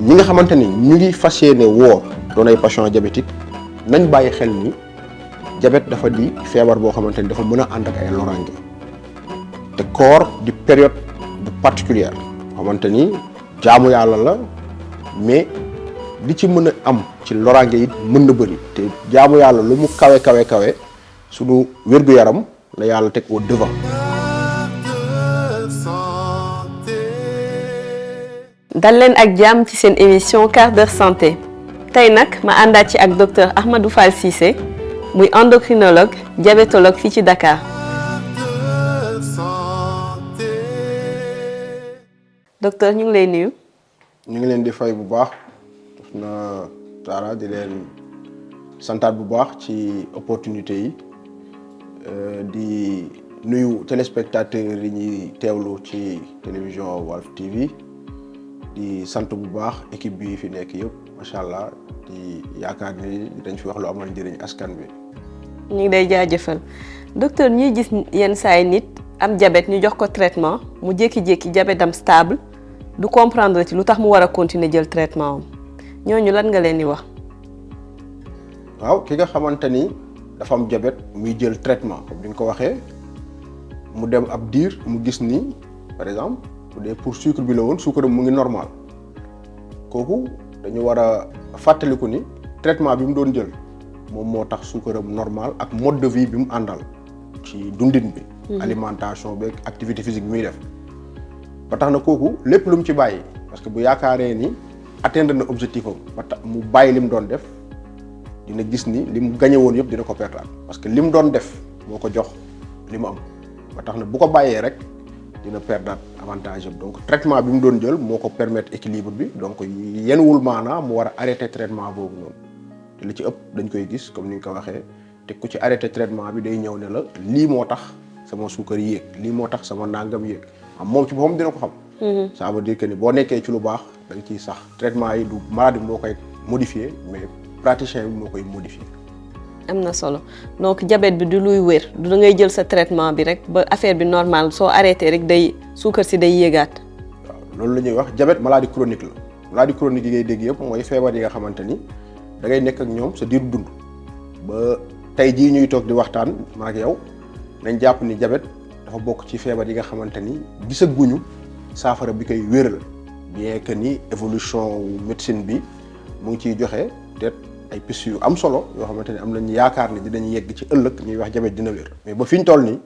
ñi nga xamante ni ñu ngi fas yéene woor doon ay patient diabétique nañ bàyyi xel ni diabète dafa di feebar boo xamante ni dafa mën a ànd ak ay loraange te koor di période bu particulière xamante ni jaamu yàlla la mais li ci mën a am ci loraange it mën na bëri te jaamu yàlla lu mu kawe sunu wér-gu-yaram la yàlla teg au devant. dal leen ak jàmm ci seen émission quart d'heure santé tey nag ma àndaat ci ak docteur Ahmadou Fall Cissé muy endocrinologue diabétologue fii ci Dakar. docteur ñu ngi lay nuyu. ñu ngi leen di fay bu baax na Tara di leen santaat bu baax ci opportunité yi di nuyu téléspectateurs yi ñuy teewlu ci télévision Walf TV di sant bu baax équipe bi fi nekk yëpp macha allah di yaakaar ni dañ fi wax lu amal njëriñ askan bi. ñu ngi day jaajëfal docteur ñuy gis yenn saay nit am diabète ñu jox ko traitement mu jékki-jékki diabète am stable du comprendre ci lu tax mu war a continuer jël traitement am ñooñu lan nga leen di wax. waaw ki nga xamante ni dafa am diabète muy jël traitement comme ni nga ko waxee mu dem ab diir mu gis ni par exemple bu dee pour sucre bi la woon sucre mu ngi normal kooku dañu war a fàttaliku ni traitement bi mu doon jël moom moo tax sucre normal ak mode de vie bi mu àndal ci dundin bi. alimentation beeg activité physique bi muy def. ba tax na kooku lépp lu mu ci bàyyi parce que bu yaakaaree ni atteindre na objectif am ba tax mu bàyyi li mu doon def dina gis ni li mu gagné woon yëpp dina ko perdre parce que li mu doon def moo ko jox li mu am ba tax na bu ko bàyyee rek dina perdre avantage am donc traitement bi mu doon jël moo ko permettre équilibre bi donc yenuwul maanaa mu war a arrêter traitement boobu noonu te li ci ëpp dañ koy gis comme ni nga ko waxee te ku ci arrêter traitement bi day ñëw ne la lii moo tax sama suukar yéeg lii moo tax sama nangam yéeg. moom ci boppam dina ko xam. ça veut dire que ni boo nekkee ci lu baax da nga ciy sax traitement yi du maladie moo koy modifier mais praticien bi moo koy modifier. am na solo donc diabète bi du luy wér du da ngay jël sa traitement bi rek ba affaire bi normal soo arrêté rek day suukar si day yéegaat. waaw loolu la ñuy wax diabète maladie chronique la maladie chronique yi ngay dégg yëpp mooy feebar yi nga xamante ni da ngay nekk ak ñoom sa diiru dund ba tey jii ñuy toog di waxtaan man ak yow nañ jàpp ni diabète. dafa bokk ci feebar yi nga xamante ni gisaguñu saafara bi koy wéral bien que ni évolution médecine bi mu ngi ciy joxe peut-être ay piste yu am solo yoo xamante ni am nañu yaakaar ni dinañ yegg ci ëllëg ñuy wax diabète dina wér mais ba fi ñu toll nii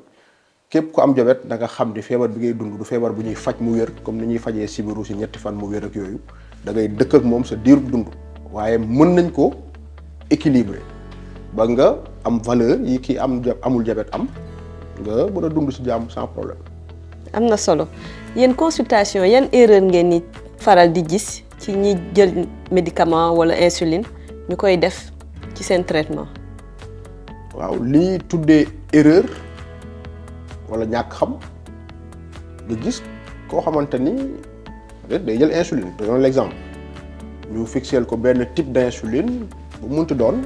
képp ku am diabète da nga xam ni feebar bi ngay dund du feebar bu ñuy faj mu wér comme ni ñuy fajee sibiru si ñetti fan mu wér ak yooyu da ngay dëkk ak moom sa diirub dund waaye mën nañ ko équilibrer ba nga am valeur yi kii amul diabète am. nga mën a dund ci jàmm sans problème. am na solo yéen consultation yan erreur ngeen ni faral di gis ci ñi jël médicament wala insuline ñu koy def ci seen traitement. waaw li tuddee erreur wala ñàkk xam nga gis koo xamante ni peut-être day jël insuline donne l'exemple ñu fixeel ko benn type d'insuline bu munti doon.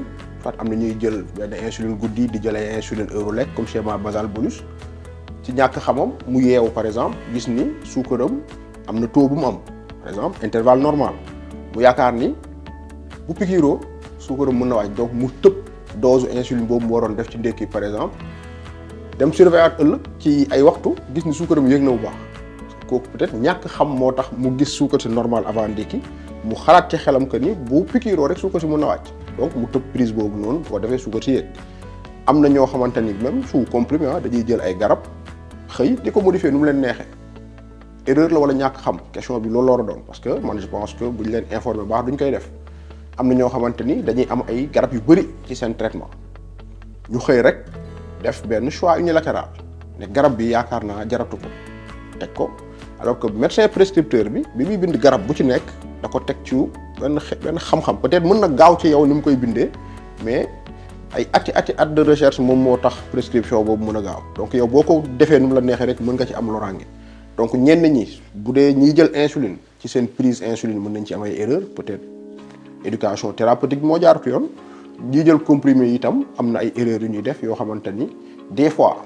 soit am na ñuy jël benn insuline guddi di jëlee insuline Eurolec comme schéma basal bolus ci ñàkk xamam mu yeewu par exemple gis ni suukaram am na taux bu mu am par exemple intervalle normal mu yaakaar ni bu pikiiroo suukaram mën na wàcc donc mu tëb dose insuline boobu mu waroon def ci ndekki par exemple dem surveiller ëllëg ci ay waxtu gis ni suukaram yéeg na bu baax kooku peut-être ñàkk xam moo tax mu gis suukar si normal avant ndekki mu xalaat ci xelam que ni bu pikiiroo rek suukar si mën na wàcc. donc mu tëb prise boobu noonu boo defee suukar si yéeg am na ñoo xamante ni même sous comprimé dañuy jël ay garab xëy di ko modifier nu mu leen neexee erreur la wala ñàkk xam question bi loolu la war a doon parce que man je pense que bu ñu leen informer baax duñ koy def am na ñoo xamante ni dañuy am ay garab yu bëri ci seen traitement ñu xëy rek def benn choix unilatéral ne garab bi yaakaar naa jaratu ko teg ko alors que médecin prescripteur bi muy bind garab bu ci nekk da ko teg ci benn xam-xam peut-être mën na gaaw ci yow ni mu koy bindee mais ay at de recherche moom moo tax prescription boobu mën a gaaw donc yow boo ko defee nu mu la neexee rek mën nga ci am loraange donc ñenn ñi bu dee ñiy jël insuline ci seen prise insuline mën nañ ci am ay erreur peut-être éducation thérapeutique bi moo jaaratu yoon ñiy jël comprimé yi itam am na ay erreurs yu ñuy def yoo xamante ni des fois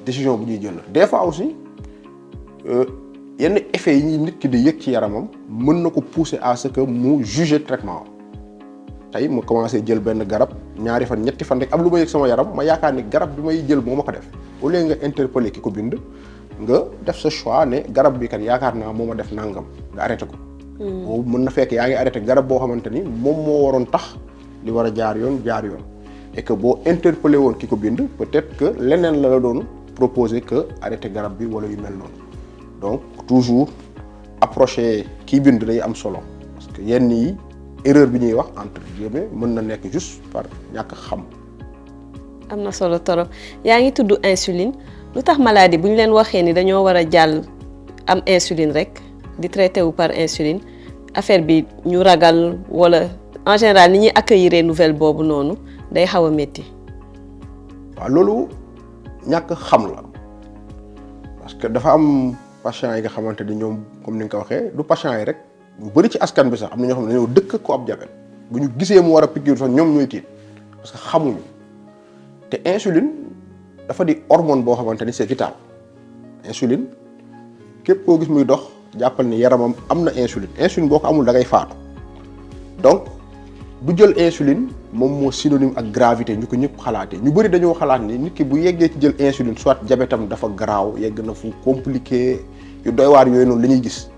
décision bu ñuy jël des fois aussi yenn effets yi nit ki di yëg ci yaramam mën na ko pousser à ce que mu juger traitement tey mu commencé jël benn garab ñaari fan ñetti fan rek am lu ma yëg sama yaram ma yaakaar ni garab bi may jël moo ma ko def au lieu nga interpeller ki ko bind nga def sa choix ne garab bi kat yaakaar naa moo ma def nangam nga arrêté ko. boobu mën na fekk yaa ngi arrêté garab boo xamante ni moom moo waroon tax li war a jaar yoon et que boo interpellé woon ki ko bind peut-être que leneen la doon proposer que arrêté garab bi wala yu mel noonu donc toujours approcher kii bind day am solo parce que yenn yi erreur bi ñuy wax entre guillemets mën na nekk juste par ñàkk xam. am na solo torop yaa ngi tudd insuline lu tax maladie bu ñu leen waxee ni dañoo war a jàll am insuline rek di traité wu par insuline affaire bi ñu ragal wala en général ni ñuy accueillir nouvelle boobu noonu day xaw a métti. waaw loolu ñàkk xam la parce que dafa am patients yi nga xamante ni ñoom comme ni nga ko waxee du patients yi rek ñu bëri ci askan bi sax am na ñoo xam ne dañoo dëkk ko ab diabète bu ñu gisee mu war a piqûre sax ñoom ñooy tiit parce que xamuñu te insuline dafa di hormone boo xamante ni c'est vital insuline képp koo gis muy dox jàppal ni yaramam am na insuline boo ko amul da ngay faatu donc du jël insuline moom moo synonyme ak gravité ñu ko ñëpp xalaatee ñu bëri dañoo xalaat ni nit ki bu yeggee ci jël insuline soit diabètam dafa garaaw yegg na fu compliqué yu doy waar yooyu noonu la ñuy gis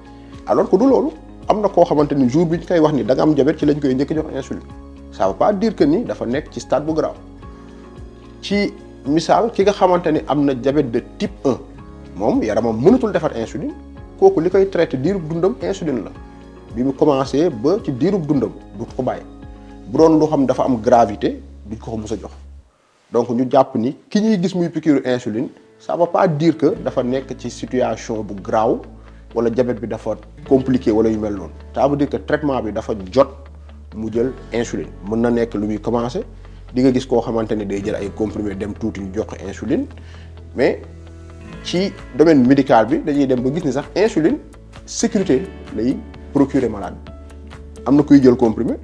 alors que du loolu am na koo xamante ni jour bi ñu koy wax ni da nga am diabète ci lañ koy njëkk jox insuline ça veut pas dire que ni dafa nekk ci stade bu grave ci misaal ki nga xamante ni am na diabète de type 1 moom yaramam mënatul defar insuline kooku li koy traité diirub dundam insuline la bi mu commencé ba ci diirub dundam du ko bàyyi bu doon loo xam dafa am gravité duñ ko mës a jox donc ñu jàpp ni ki ñuy gis muy piqûre insuline ça va pas dire que dafa nekk ci situation bu graaw wala diabète bi dafa compliqué wala yu mel noonu ça veut dire que traitement bi dafa jot mu jël insuline mën na nekk lu muy commencé di nga gis koo xamante ne day jël ay comprimés dem tuuti ñu jox ko insuline mais ci domaine médical bi dañuy dem ba gis ni sax insuline sécurité lay procurer malade am na kuy jël comprimé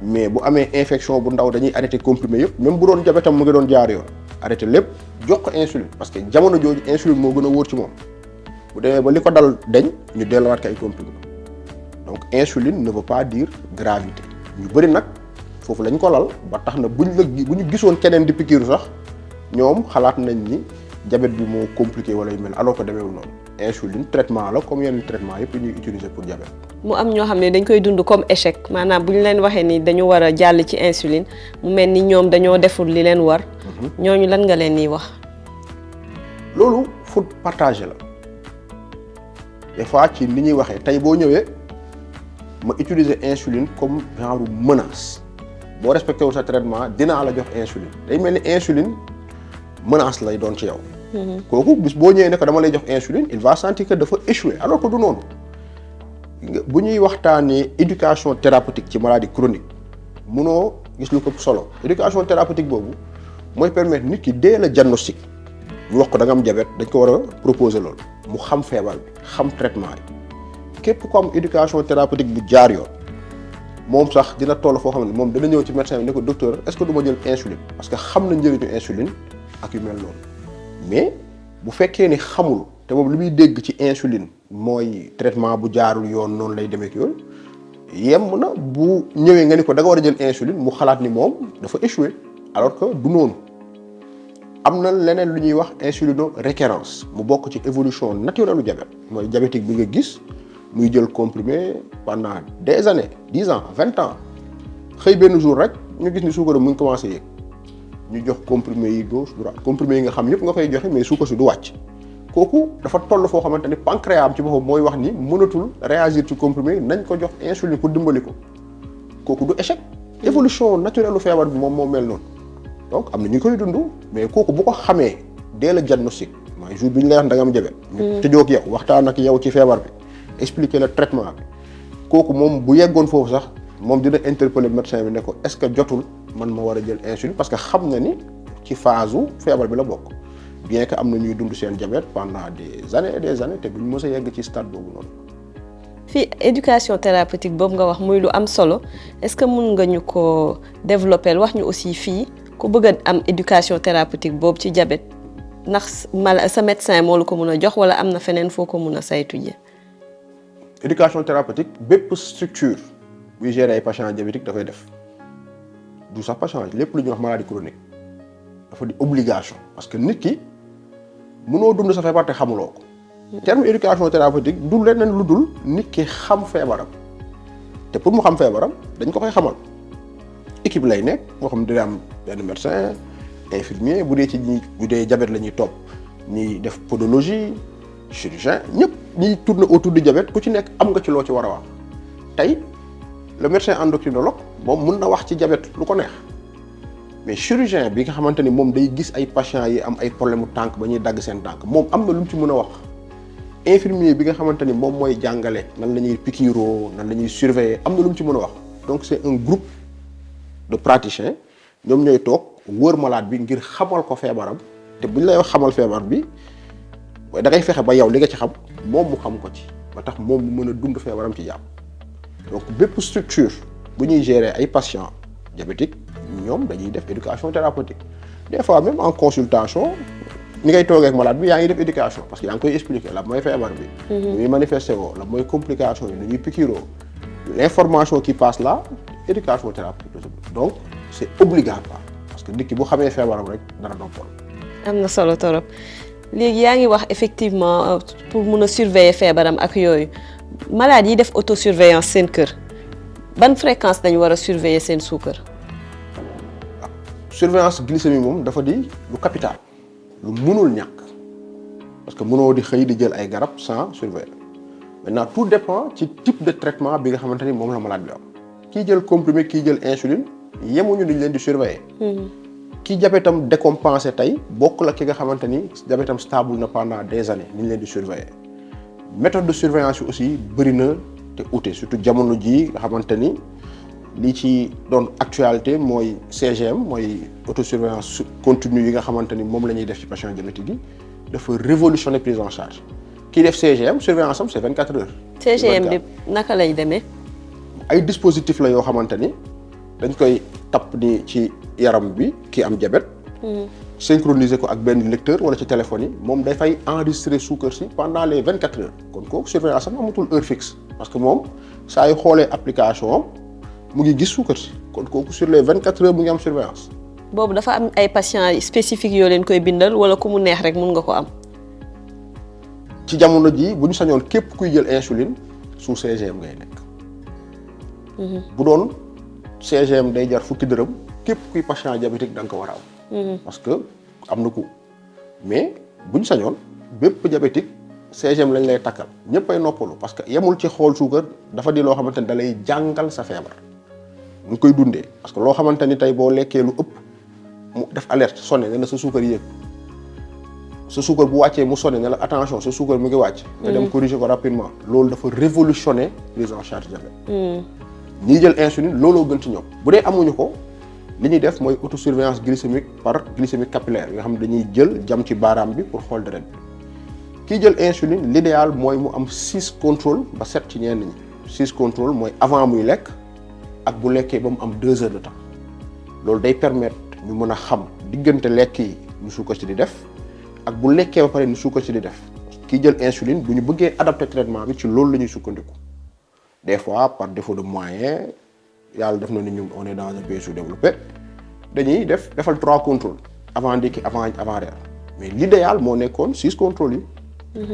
mais bu amee infection bu ndaw dañuy arrêté comprimé yëpp même bu doon diabètam mu ngi doon jaar yoon arrêté lépp jox ko insuline parce que jamono jooju insuline moo gën a wóor ci moom bu demee ba li ko dal dañ ñu delluwaat ko ay comprimé donc insuline ne veut pas dire gravité ñu bëri nag foofu lañ ko lal ba tax na bu ñu gisoon keneen di piqûre sax ñoom xalaat nañ ni diabète bi moo compliqué wala yu mel alors que demeewul noonu insuline traitement la comme yenn traitement yëpp ñuy utiliser pour diabète. mu am ñoo xam ne dañ koy dund comme échec maanaam bu ñu leen waxee ni dañu war a jàll ci insuline mu mel ni ñoom dañoo deful li leen war. ñooñu lan nga leen di wax. loolu faut partager la des fois ci ni ñuy waxee tey boo ñëwee ma utiliser insuline comme genre menace boo respecté wul sa traitement dinaa la jox insuline day mel ni insuline menace lay doon ci yow. kooku bis boo ñëwee ne ko dama lay jox insuline il va sentir que dafa échouer alors que du noonu bu ñuy waxtaanee éducation thérapeutique ci maladie chronique munoo gis lu ko solo éducation thérapeutique boobu mooy permettre nit ki dès le diagnostic ñu wax ko da nga am diabète dañ ko war a proposer loolu mu xam feebar bi xam traitement yi képp ko am éducation thérapeutique bu jaar yoon moom sax dina toll foo xam ne moom dana ñëw ci médecin bi ne ko docteur est-ce que du ma jël insuline parce que xam na njëriñu insuline ak yu mel noonu mais bu fekkee ni xamul te moom li muy dégg ci insuline mooy traitement bu jaarul yoon noonu lay demee ak yooyu yem na bu ñëwee nga ni ko da nga war a jël insuline mu xalaat ni moom dafa échoué alors que du noonu am na leneen lu ñuy wax insulino-récurrence mu bokk ci évolution naturelle du diabète mooy diabétique bi nga gis muy jël comprimé pendant des années 10 ans 20 ans xëy benn jour rek ñu gis ni suukaram mu ngi commencé yéeg ñu jox comprimé yi gauche droite comprimé yi nga xam yëpp nga koy joxe mais suukar si du wàcc kooku dafa toll foo xamante ni pancréas am ci boppam mooy wax ni mënatul réagir ci comprimé nañ ko jox insuline pour dimbali ko kooku du échec évolution naturelle lu feebar bi moom moo mel noonu donc am na ñu koy dund mais kooku bu ko xamee dès le diagnostic mooy jour bi ñu lay wax da nga am diabète ñu tëjoo ak yow waxtaan ak yow ci feebar bi expliquer le traitement bi kooku moom bu yeggoon foofu sax moom dina interpeller médecin bi ne ko est-ce que jotul man ma war a jël insuline parce que xam na ni ci phase u feebar bi la bokk bien que am na ñuy dund seen diabète pendant des années et des années te duñ mës a yegg ci stade boobu noonu. fii éducation thérapeutique boobu nga wax muy lu am solo est-ce que mun nga ñu ko développer wax ñu aussi fii ku bëgg a am éducation thérapeutique boobu ci diabète ndax sa médecin moo la ko mën a jox wala am na feneen foo ko mën a saytu ji. éducation thérapeutique bépp structure buy gérer ay patients diabétiques da koy def du sax patient lépp lu ñuy wax maladie chronique dafa di obligation parce que nit ki mënoo dund sa feebar te xamuloo ko. terme éducation thérapeutique du leneen lu dul nit ki xam feebaram te pour mu xam feebaram dañ ko koy xamal équipe lay nekk moo xam ne dina am benn médecin infirmier bu dee ci bu dee diabète la ñuy topp ñiy def podologie chirurgien ñëpp ñiy tourner autour du diabète ku ci nekk am nga ci loo ci war a wax tey le médecin endocrinologue moom mun na wax ci diabète lu ko neex mais chirurgien bi nga xamante ni moom day gis ay patients yi am ay problème mu tànk ba ñuy dagg seen tànk moom am na lu mu ci mën a wax. infirmier bi nga xamante ni moom mooy jàngale nan la ñuy piqûre nan la ñuy surveiller am na lu mu ci mën a wax donc c'est un groupe de praticiens ñoom ñooy toog wër malade bi ngir xamal ko feebaram te buñ lay wax xamal feebar bi da ngay fexe ba yow li nga ci xam moom mu xam ko ci ba tax moom mu mën a dund feebaram ci jàmm donc bépp structure bu ñuy gérer ay patients diabétiques ñoom dañuy def éducation thérapeutique des fois même en consultation. ni ngay toogee ak malade bi yaa ngi def éducation parce que yaa ngi koy expliquer la mooy feebar bi. nu muy manifesté woo la mooy complication yi nu ñuy piqûre l'information qui passe là éducation thérapeutique donc c'est obligatoire parce que nit ki bu xamee feebaram rek dara noppal. am na solo torop léegi yaa ngi wax effectivement pour mun a surveiller feebaram ak yooyu malade yi def autosurveillance seen kër ban fréquence dañu war a surveiller seen suukar. waaw surveillance glycémie moom dafa di lu capital. lu mënul ñàkk parce que mënoo di xëy di jël ay garab sans surveiller maintenant tout dépend ci type de traitement bi nga xamante ni moom la malade bi am kii jël comprimé kii jël insuline yemuñu ni ñu leen di surveiller. kii diabètam décompensé tey bokk la ki nga xamante ni diabètam stable na pendant des années ni ñu leen di surveiller méthode de surveillance yi aussi bëri na te ute surtout jamono jii nga xamante ni li ci doon actualité mooy CGM mooy autosurveillance continue yi nga xamante ni moom la ñuy def ci patient diabétique yi dafa révolutionner prise en charge kii def CGM surveillance am c'est 24 heures. CGM bi naka lay demee. ay dispositifs la yoo xamante ni dañ koy tapp ni ci yaram bi ki am diabète. synchroniser ko ak benn lecteur wala ci téléphone yi moom day fay enregistrer suukar si pendant les 24 heures kon kooku surveillance am amatul heure fixe parce que moom saa yu xoolee application am mu ngi gis suukar si kon kooku sur les 24 heures mu ngi am surveillance. boobu dafa am ay patients spécifiques yoo leen koy bindal wala ku mu neex rek mun nga ko am. ci jamono ji bu ñu sañoon képp kuy jël insuline sous CGM ngay nekk. bu doon CGM day jar fukki dërëm képp kuy patient diabétique da nga ko war a am. parce que am na ko mais bu ñu sañoon bépp diabétique CGM lañ lay takkal ñëpp ay noppalu parce que yemul ci xool suukar dafa di loo xamante ni da lay jàngal sa feebar. mu koy dundee parce que loo xamante ni tey boo lekkee lu ëpp mu def alerte sonné ne la sa suukar yéeg sa suukar bu wàccee mu sonné ne la attention sa suukar mu ngi wàcc. nga dem corriger ko rapidement. loolu dafa révolutionner prise en charge diabète. ñiy jël insuline looloo gën ci ñoom. bu dee amuñu ko li ñuy def mooy autosurveillance glycémique par glycémie capillaire nga xam ne dañuy jël jam ci baaraam bi pour xool deret bi. kii jël insuline l'idéal mooy mu am 6 contrôle ba 7 ci ñenn ñi 6 contrôle mooy avant muy lekk. ak bu lekkee ba mu am 2 heures de temps loolu day permettre ñu mën a xam diggante lekk yi ñu suukar si di def ak bu lekkee ba pare ñu suukar si di def kii jël insuline bu ñu bëggee adapter traitement bi ci loolu la ñuy sukkandiku des fois par défaut de moyens yàlla def na ni ñu on est dans un pays sous-développé dañuy defal 3 contrôles avant ndékki avant reer mais l'idéal moo nekkoon 6 contrôles yi.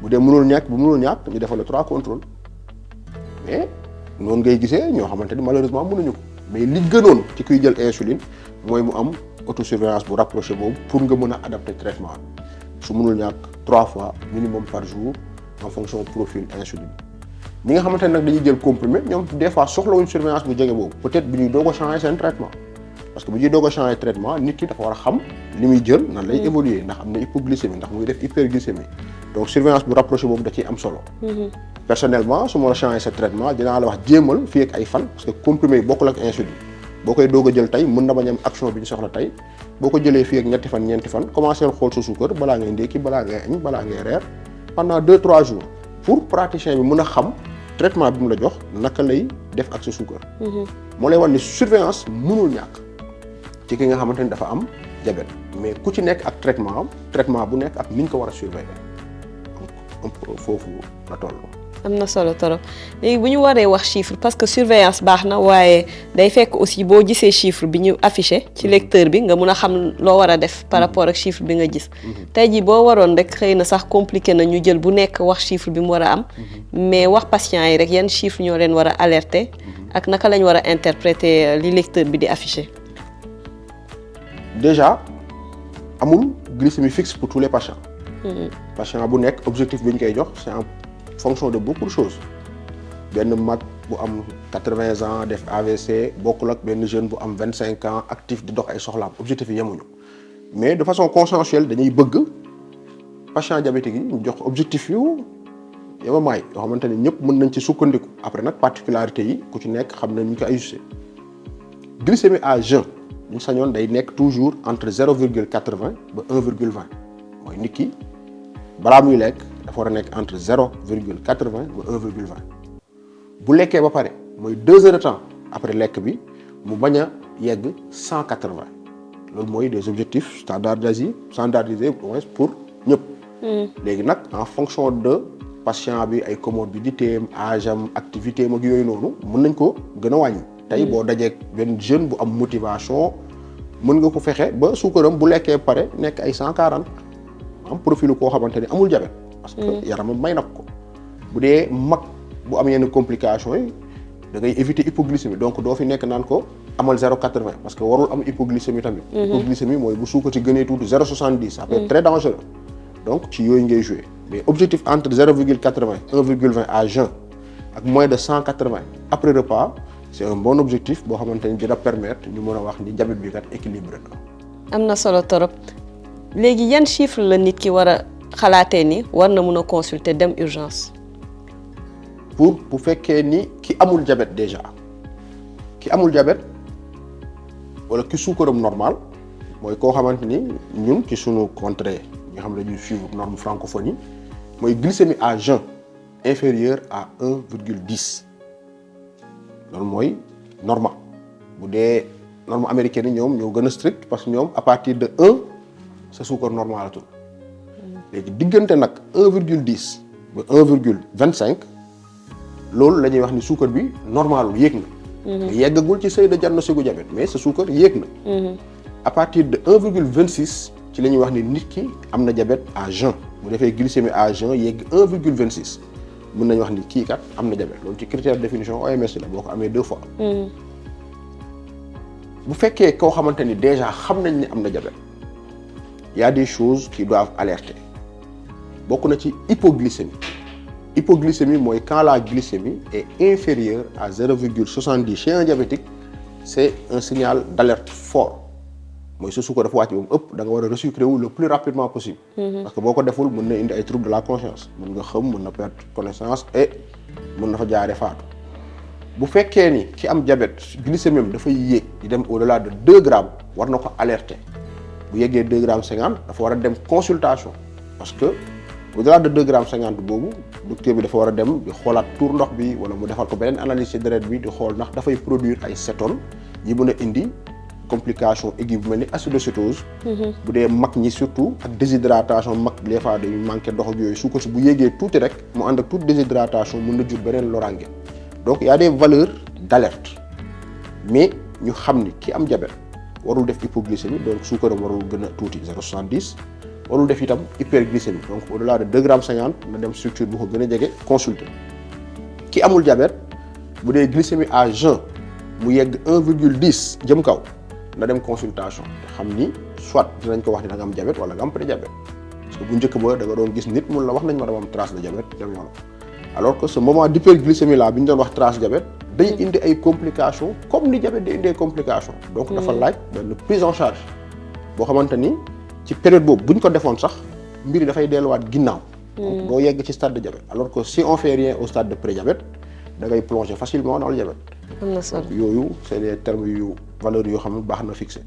bu dee mënul ñàkk bu mënul ñàkk ñu defal 3 contrôles mais. noonu ngay gisee ñoo xamante ni malheureusement mënuñu ko mais li gënoon ci kuy jël insuline mooy mu am autosurveillance bu rapproché boobu pour nga mën a adapter traitement bi su mënul ñàkk 3 fois minimum par jour en fonction profil insuline ñi nga xamante ne nag dañuy jël comprimé ñoom des fois soxlawuñ surveillance bu jege boobu peut-être bu ñuy doog a changer seen traitement parce que bu ñuy doog a changer traitement nit ki dafa war a xam li muy jël nan lay évoluer ndax am na hypoglycémie ndax mu ngi def hyperglycémie donc surveillance bu rapproché boobu da ciy am solo. personnellement su ma la changer sa traitement dinaa la wax jéemal fii ak ay fan parce que comprimé yi bokkul ak insuline boo koy doog a jël tey mën na bañ am action bi ñu soxla tey boo ko jëlee fii ak ñetti fan ñeenti fan commencer xool sa suukar balaa ngay ndékki balaa ngay añ balaa ngay reer pendant 2-3 jours pour praticien bi mën a xam traitement bi mu la jox naka lay def ak sa suukar. moo lay wan ni surveillance mënul ñàkk ci ki nga xamante ni dafa am diabète mais ku ci nekk ak traitement bu nekk ak ni ñu ko war a surveiller donc un peu foofu la toll. am na solo torop léegi bu ñu waree wax chiffre parce que surveillance baax na waaye day fekk aussi boo gisee chiffre bi ñu affiché ci lecteur bi nga mun a xam loo war a def par rapport ak chiffre bi nga gis tey jii boo waroon rek xëy na sax compliqué na ñu jël bu nekk wax chiffre bi mu war a am mais wax patient yi rek yan chiffre ñoo leen war a alerter ak naka lañ war a interpréter li lecteur bi di affiché. Déjà amul glycémie fixe pour tous les patients. Patient bu nekk objectif bi ñu koy jox c'est en fonction de beaucoup de choses benn mag bu am 80 ans def AVC bokkul ak benn jeune bu am 25 ans actif di dox ay soxlaam objectif yi yemuñu mais de façon consensuelle dañuy bëgg patient diabétique yi ñu jox objectif yu yemamaay yoo xamante ne ñëpp mën nañ ci sukkandiku après nag particularité yi ku ci nekk xam nañ ñu ko ajusté glycémie à jeun ñu sañoon day nekk toujours entre 0,80 ba 1,20 mooy nit ki balaa muy lekk dafa war a nekk entre 0,80 ba 1,20 bu lekkee ba pare mooy 2 heures de temps après lekk bi mu bañ a yegg 180 loolu mooy des objectifs standardisés pour ñëpp. léegi nag en fonction de patient bi ay comorbidité am âge am activité am ak yooyu noonu mën nañ ko gën a wàññi. tey boo dajee benn jeune bu am motivation mën nga ko fexe ba suukaram bu lekkee pare nekk ay 140 am profil koo xamante ni amul diabète. parce que yaramam may na ko bu dee mag bu am yenn complications yi da ngay éviter hypoglycémie donc doo fi nekk naan ko amal 0,80 parce que warul am hypoglycémie tamit. hypoglycémie mooy bu suukar ci gënee tuuti 0,70 ça peut être très dangereux donc ci yooyu ngay jouer mais objectif entre 0,80 1,20 à jeun ak moins de 180 après repas c'est un bon objectif boo xamante ni dina permettre ñu mën a wax ni diabète bi kat équilibré na. am na solo torop léegi yan chiffre la nit ki war a xalaatee ni war na mun a consulter dem urgence. pour bu fekkee ni ki amul diabète déjà ki amul diabète wala ki suukaram normal mooy koo xamante ni ñun ci sunu contrée nga xam ne dañuy suivre norme francophonie mooy glycémie à jeun inférieur à 1,10 loolu mooy normal bu dee norme américaine yi ñoom ñoo gën a strict parce que ñoom à partir de 1 sa suukar normalatul léegi diggante nag 1,10 ba 1,25 loolu la ñuy wax ni suukar bi normalul yéeg na. yeggagul ci seuil de diagnostic gu diabète mais sa suukar yéeg na. à partir de 1,26 ci la ñuy wax ni nit ki am na diabète à jeun bu defee glycémie à jeun yegg 1,26 mën nañu wax ni kii kat am na diabète loolu ci critère de définition OMS la boo ko amee 2 fois. bu fekkee koo xamante ni déjà xam nañ ni am na diabète y a des choses qui doivent alerter bokk na ci hypoglycémie. Hypoglycémie mooy quand la glycémie est inférieure à 0,70 chez un diabétique c'est un signal d'alerte fort mooy sa suukar dafa wàcc ba mu ëpp da nga war a resucrer wu le plus rapidement possible. parce que boo ko deful mën na indi ay troubles de la conscience mën nga xam mën na perdre connaissance et mën na fa jaaree faatu. bu fekkee ni ki am diabète glycémie am dafay yéeg di dem au-delà de 2 grammes war na ko alerter bu yeggee 2 grammes 50 dafa war a dem consultation parce que au-delà de 2 grammes 50 boobu docteur bi dafa war a dem di xoolaat tour ndox bi wala mu defal ko beneen analyse ci deret bi di xool ndax dafay produire ay cétone yi mën a indi complication aiguë bu mel ni acidocétose. bu dee mag ñi surtout ak déshydratation mag des fois dañuy manqué ndox ak yooyu suukar si bu yéegee tuuti rek mu ànd ak toute déshydratation mën na jur beneen loraange donc y a des valeurs d'alerte mais ñu xam ni ki am diabète warul def hypoglycémie donc suukaram warul gën a tuuti 0,70 warul def itam hyperglycémie donc au-delà de 2 grammes 50 na dem structure bu ko gën a jege consulter ki amul diabète bu dee glycémie à jeun mu yegg 1,10 jëm kaw na dem consultation te xam ni soit dinañ ko wax ni da nga am diabète wala nga am prédiabète parce que bu njëkk ba da nga doon gis nit mun la wax nañ ma dama am trace de diabète dem yoon alors que ce moment d'hyperglycémie là bi ñu doon wax trace diabète day indi ay complications comme ni diabète day indi ay complications. donc dafa laaj benn prise en charge boo xamante ni ci période boobu bu ñu ko defoon sax mbir yi dafay delluwaat ginnaaw. donc doo yegg ci stade de diabète alors que si on fait rien au stade de prédiabète da ngay plonger facilement dans le diabète. am na solo yooyu c'est des termes yu valeurs yoo xam ne baax na fixé.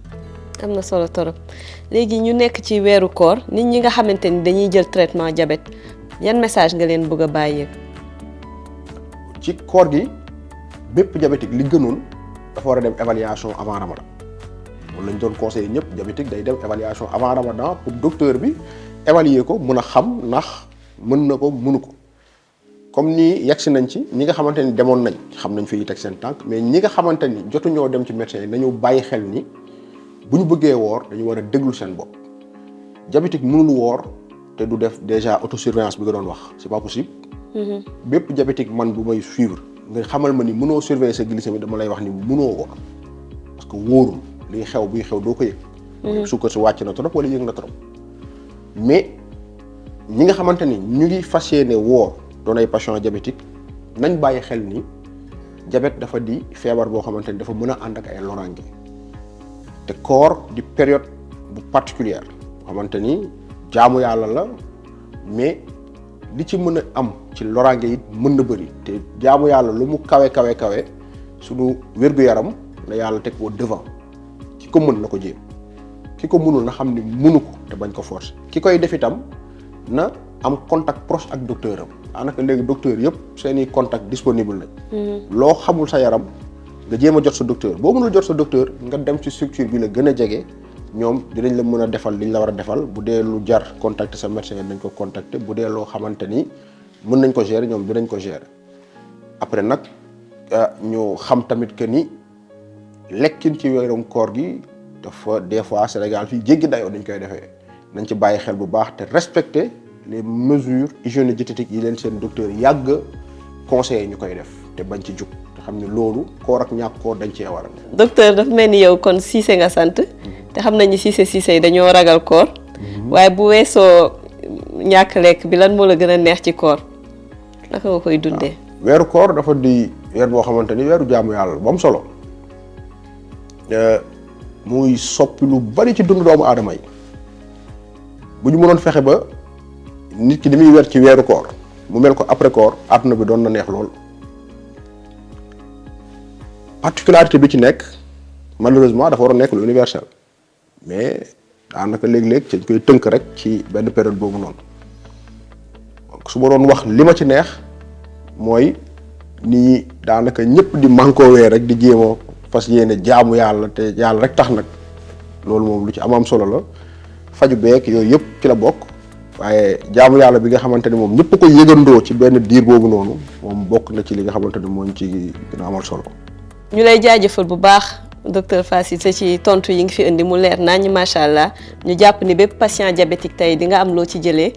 am na solo torop léegi ñu nekk ci weeru koor nit ñi nga xamante ni dañuy jël traitement diabète yan message nga leen bëgg a bàyyi. ci koor gi bépp diabétique li gënoon dafa war a dem évaluation avant Ramadan loolu lañ doon conseillé ñëpp diabétique day dem évaluation avant Ramadan pour docteur bi évaluer ko mën a xam ndax mën na ko mënu ko comme ni yegsi nañ ci ñi nga xamante ni demoon nañ xam nañ fi teg seen tànk mais ñi nga xamante ni jotuñoo dem ci médecin yi nañu bàyyi xel ni bu ñu bëggee woor dañu war a déglu seen bopp diabétique mënul woor te du def déjà autosurveillance bi nga doon wax c'est pas possible. bépp diabétique man bu may suivre nga xamal ma ni mënoo surveiller sa glycémie dama lay wax ni mënoo woor parce que wóorul liy xew buy xew doo ko yëg. suukar si wàcc na trop wala yëg na trop mais ñi nga xamante ni ñu ngi fas yéene woor doon ay patient diabétique nañ bàyyi xel ni diabète dafa di feebar boo xamante ni dafa mën a ànd ak ay loraange te koor di période bu particulière boo xamante ni jaamu yàlla la mais li ci mën a am ci loraange it mën na bëri te jaamu yàlla lu mu kawe suñu wér-gu-yaram la yàlla teg au devant ki ko mën na ko jéem ki ko mënul na xam ni mënu ko te bañ ko forcer ki koy def itam na am contact proche ak docteur am daanaka léegi docteur yëpp seeni contact disponible nañ. loo xamul sa yaram nga jéem a jot sa docteur boo mënul jot sa docteur nga dem ci structure bi la gën a jege ñoom dinañ la mën a defal liñ la war a defal bu dee lu jar contacter sa médecin nañ ko contacter bu dee loo xamante ni mën nañ ko gérer ñoom dinañ ko gérer après nag ñu xam tamit que ni lekkin ci weerum koor gi dafa des fois Sénégal fii jéggi dayoo dañ koy defee nañ ci bàyyi xel bu baax te respecter les mesures hygiéno-diététiques yi leen seen docteur yàgg conseillé ñu koy def te bañ ci jug te xam ne loolu koor ak ñàkk koor dañ cee war a ne. docteur dafa mel ni yow kon Cissé nga sant te xam nañu Cissé yi dañoo ragal koor waaye bu weesoo ñàkk lekk bi lan moo la gën a neex ci koor naka nga koy dundee. weeru koor dafa di weer boo xamante ni weeru jaamu yàlla ba mu solo muy soppi lu bari ci dundu doomu aadama yi bu ñu mënoon fexe ba nit ki li muy weer ci weeru koor mu mel ko après koor àdduna bi doon na neex lool particularité bi ci nekk malheureusement dafa war a nekk lu universel mais daanaka léeg-léeg dañ koy tënk rek ci benn période boobu noonu donc su ma doon wax li ma ci neex mooy ni daanaka ñëpp di mànkoowee rek di jéem a fas yéene jaamu yàlla te yàlla rek tax nag loolu moom lu ci am solo la faju beek yooyu yëpp ci la bokk waaye jaamu yàlla bi nga xamante ni moom ñëpp ko yëgandoo ci benn diir boobu noonu moom bokk na ci li nga xamante ni mooñ ci gën a amal solo. ñu lay jaajëfal bu baax docteur Fass Cissé ci tontu yi ngi fi indi mu leer naññ macha allah ñu jàpp ni bépp patient diabétique tey di nga am loo ci jëlee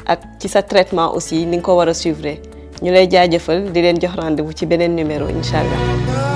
ak ci sa traitement aussi ni nga ko war a suivre ñu lay jaajëfal di leen jox rendez-vous ci beneen numéro incha allah.